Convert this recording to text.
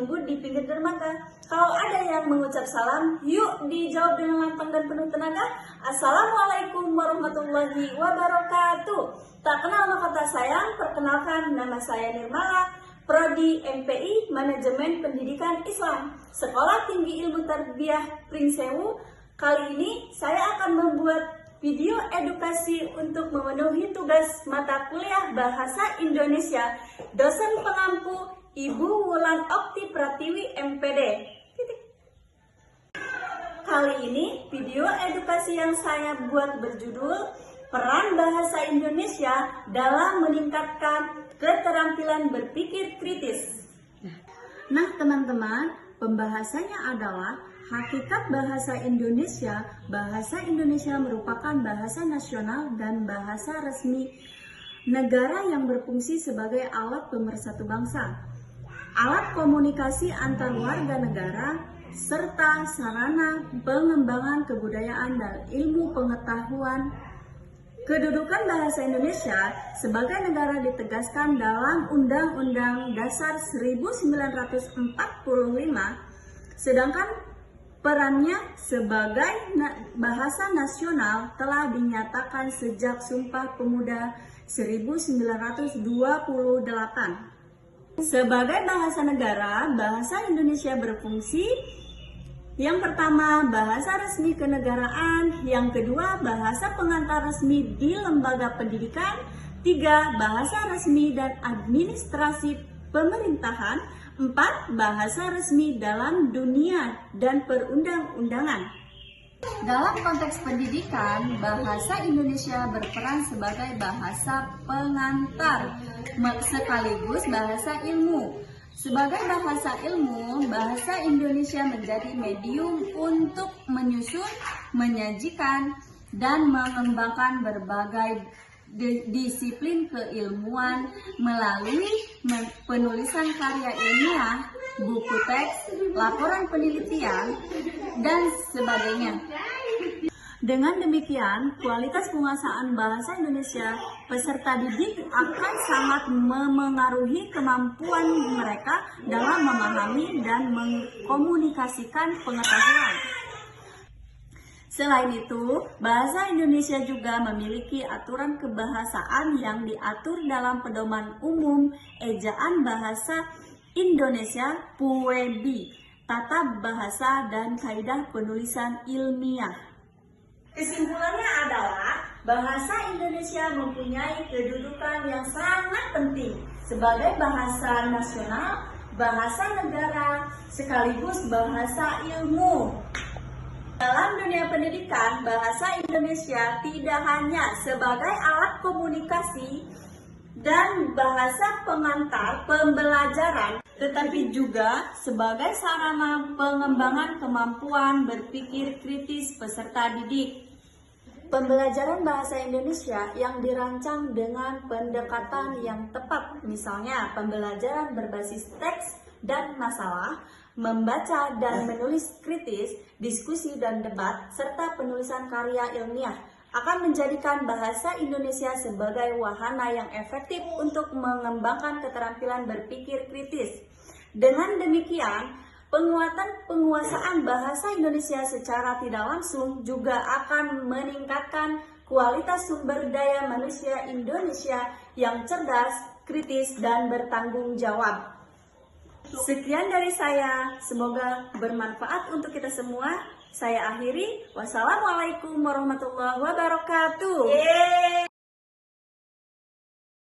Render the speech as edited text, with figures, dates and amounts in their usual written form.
menunggu di pinggir dermaga. Kalau ada yang mengucap salam, yuk dijawab dengan lantang dan penuh tenaga. Assalamualaikum warahmatullahi wabarakatuh. Tak kenal maka tak sayang, perkenalkan nama saya Nirmala, Prodi MPI Manajemen Pendidikan Islam, Sekolah Tinggi Ilmu Tarbiyah Pringsewu. Kali ini saya akan membuat video edukasi untuk memenuhi tugas mata kuliah Bahasa Indonesia dosen pengampu Ibu Wulan Okti Pratiwi MPD. Kali ini video edukasi yang saya buat berjudul Peran Bahasa Indonesia dalam meningkatkan keterampilan berpikir kritis. Nah teman-teman, pembahasannya adalah hakikat bahasa Indonesia. Bahasa Indonesia merupakan bahasa nasional dan bahasa resmi negara yang berfungsi sebagai alat pemersatu bangsa, alat komunikasi antar warga negara, serta sarana pengembangan kebudayaan dan ilmu pengetahuan. Kedudukan bahasa Indonesia sebagai negara ditegaskan dalam Undang-Undang Dasar 1945, sedangkan perannya sebagai bahasa nasional telah dinyatakan sejak Sumpah Pemuda 1928. Sebagai bahasa negara, bahasa Indonesia berfungsi: yang pertama, bahasa resmi kenegaraan; yang kedua, bahasa pengantar resmi di lembaga pendidikan; tiga, bahasa resmi dan administrasi pemerintahan; empat, bahasa resmi dalam dunia dan perundang-undangan. Dalam konteks pendidikan, bahasa Indonesia berperan sebagai bahasa pengantar sekaligus bahasa ilmu. Sebagai bahasa ilmu, bahasa Indonesia menjadi medium untuk menyusun, menyajikan, dan mengembangkan berbagai disiplin keilmuan melalui penulisan karya ilmiah, buku teks, laporan penelitian, dan sebagainya. Dengan demikian, kualitas penguasaan bahasa Indonesia peserta didik akan sangat memengaruhi kemampuan mereka dalam memahami dan mengkomunikasikan pengetahuan. Selain itu, bahasa Indonesia juga memiliki aturan kebahasaan yang diatur dalam Pedoman Umum Ejaan Bahasa Indonesia (PUEB), Tata Bahasa dan Kaidah Penulisan Ilmiah. Kesimpulannya adalah bahasa Indonesia mempunyai kedudukan yang sangat penting sebagai bahasa nasional, bahasa negara, sekaligus bahasa ilmu. Dalam dunia pendidikan, bahasa Indonesia tidak hanya sebagai alat komunikasi dan bahasa pengantar pembelajaran, tetapi juga sebagai sarana pengembangan kemampuan berpikir kritis peserta didik. Pembelajaran bahasa Indonesia yang dirancang dengan pendekatan yang tepat, misalnya pembelajaran berbasis teks dan masalah, membaca dan menulis kritis, diskusi dan debat, serta penulisan karya ilmiah, akan menjadikan bahasa Indonesia sebagai wahana yang efektif untuk mengembangkan keterampilan berpikir kritis. Dengan demikian, penguasaan bahasa Indonesia secara tidak langsung juga akan meningkatkan kualitas sumber daya manusia Indonesia yang cerdas, kritis, dan bertanggung jawab. Sekian dari saya, semoga bermanfaat untuk kita semua. Saya akhiri, wassalamualaikum warahmatullahi wabarakatuh.